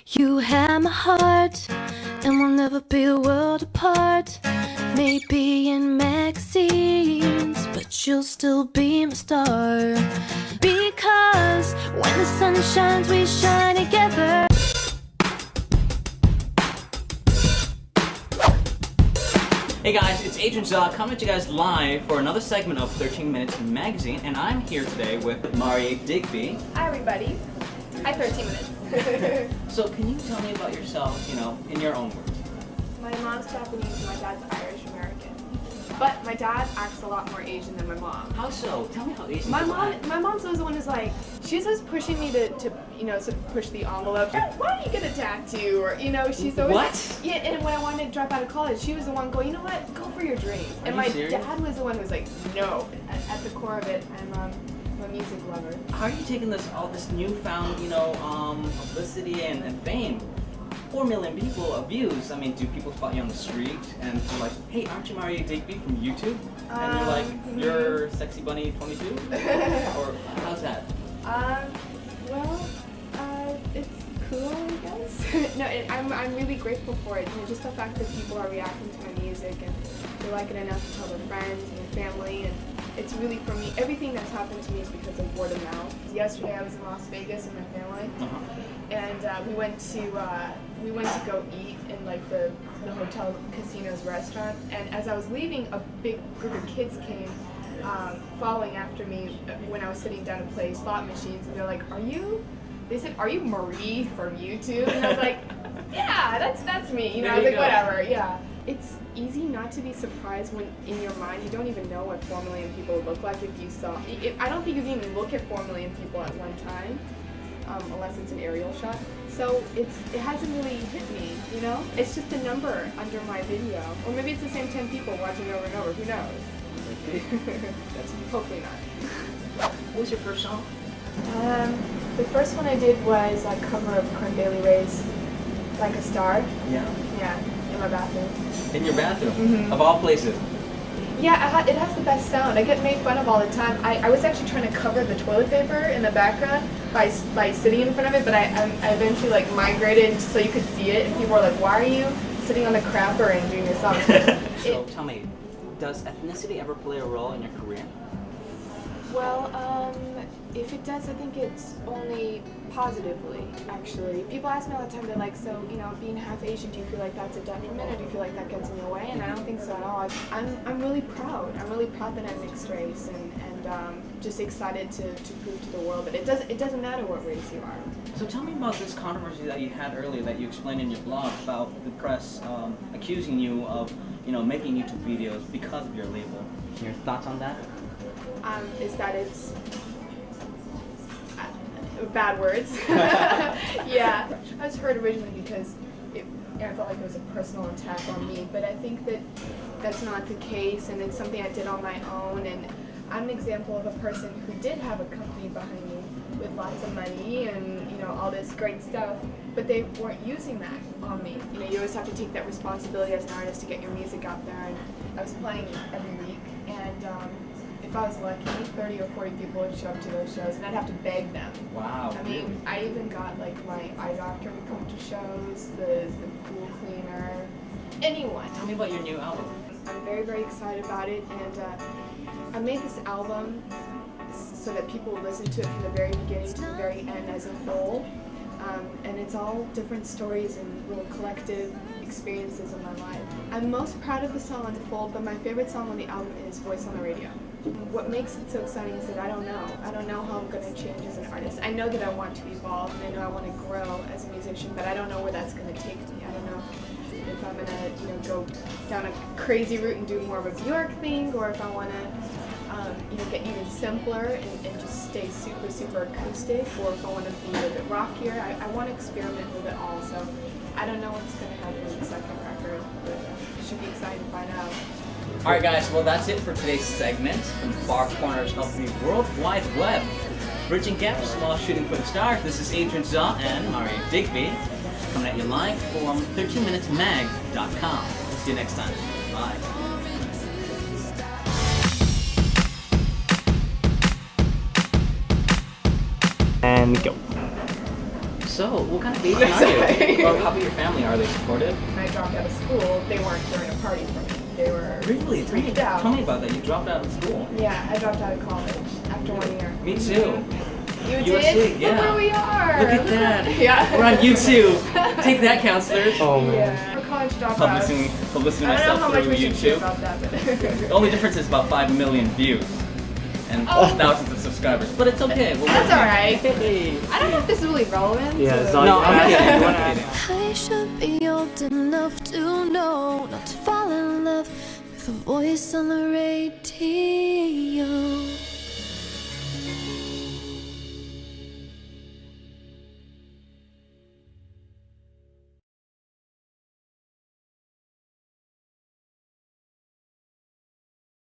You have my heart, and we'll never be a world apart. Maybe in magazines, but you'll still be my star. Because when the sun shines, we shine together. Hey guys, it's Adrian Zaw coming to you guys live for another segment of 13 Minutes Magazine, and I'm here today with Marie Digby. Hi everybody. Hi 13 minutes. So can you tell me about yourself, in your own words? My mom's Japanese and my dad's Irish American. But my dad acts a lot more Asian than my mom. How so? Tell me how Asian My people mom, act. my mom's always the one who's like, she's always pushing me to sort of push the envelope. Why don't you get a tattoo? Or, she's always... What? Yeah, and when I wanted to drop out of college, she was the one going, you know what, go for your dream. And my dad was the one who was like, no. At the core of it, I'm a music lover. How are you taking all this newfound, publicity and fame? 4 million people views. I mean, do people spot you on the street and they're like, hey, aren't you Marie Digby from YouTube? And you're like, you're Sexy Bunny 22? Or how's that? It's cool, I guess. No, I'm really grateful for it. Just the fact that people are reacting to my music and they like it enough to tell their friends and their family, and it's really, for me, everything that's happened to me is because of word of mouth. Yesterday I was in Las Vegas with my family, and we went to go eat in like the hotel casino's restaurant, and as I was leaving, a big group of kids came following after me when I was sitting down to play slot machines, and they're like, they said, are you Marie from YouTube? And I was like, yeah, that's me. I was like, whatever, yeah. It's easy not to be surprised when in your mind you don't even know what 4 million people would look like if you saw. I don't think you can even look at 4 million people at one time, unless it's an aerial shot. So it hasn't really hit me, It's just a number under my video. Or maybe it's the same 10 people watching over and over, who knows? Hopefully not. What was your first song? The first one I did was a cover of Corn Bailey Rae's Like a Star. Yeah, in my bathroom. In your bathroom? Of all places? Yeah, it has the best sound. I get made fun of all the time. I was actually trying to cover the toilet paper in the background by sitting in front of it, but I eventually migrated so you could see it, and people were like, why are you sitting on the crapper and doing your song? So tell me, does ethnicity ever play a role in your career? Well, if it does, I think it's only positively, actually. People ask me all the time, they're like, so, being half Asian, do you feel like that's a detriment, or do you feel like that gets in your way? And I don't think so at all. I'm really proud. I'm really proud that I'm mixed race, and just excited to prove to the world that it doesn't matter what race you are. So tell me about this controversy that you had earlier that you explained in your blog about the press accusing you of, making YouTube videos because of your label. Your thoughts on that? Is that it's bad words. Yeah, I was hurt originally because I felt like it was a personal attack on me, but I think that that's not the case, and it's something I did on my own, and I'm an example of a person who did have a company behind me with lots of money and all this great stuff, but they weren't using that on me. You always have to take that responsibility as an artist to get your music out there, and I was playing every week, and if I was lucky, 30 or 40 people would show up to those shows, and I'd have to beg them. Wow. I mean, I even got my eye doctor to come to shows, the pool cleaner, anyone. Tell me about your new album. I'm very, very excited about it, and I made this album so that people will listen to it from the very beginning to the very end as a whole. And it's all different stories and little collective experiences of my life. I'm most proud of the song Unfold, but my favorite song on the album is Voice on the Radio. What makes it so exciting is that I don't know. I don't know how I'm going to change as an artist. I know that I want to evolve, and I know I want to grow as a musician, but I don't know where that's going to take me. I don't know if I'm going to go down a crazy route and do more of a Bjork thing, or if I want to get even simpler and just stay super, super acoustic, or if I want to be a little bit rockier. I want to experiment with it all, so I don't know what's going to happen in the second record, but it should be exciting to find out. Alright guys, well that's it for today's segment from far corners of the World Wide Web. Bridging gaps while shooting for the stars, this is Adrian Zaw and Marie Digby coming at you live from 13minutesmag.com. See you next time. Bye. And go. so. What kind of Asian are you? Or how about your family? Are they supportive? When I dropped out of school, they weren't throwing a party for me. They were Really? freaked out. Tell me about that. You dropped out of school. Yeah, I dropped out of college after 1 year. Me too. You You were did? asleep, yeah. Look where we are. Look at that. Yeah. We're on YouTube. Take that, counselors. Oh man. Yeah. For college dropouts. Publicity I don't know myself how much through we should say YouTube. about that, but The only difference is about 5 million views and Oh. thousands of subscribers. But it's okay. that's all right. Hey. I don't know if this is really relevant. Yeah, to- it's not No, you I'm ask kidding. it, you wanna ask. I should be old enough to know not to fall in love with a voice on the radio.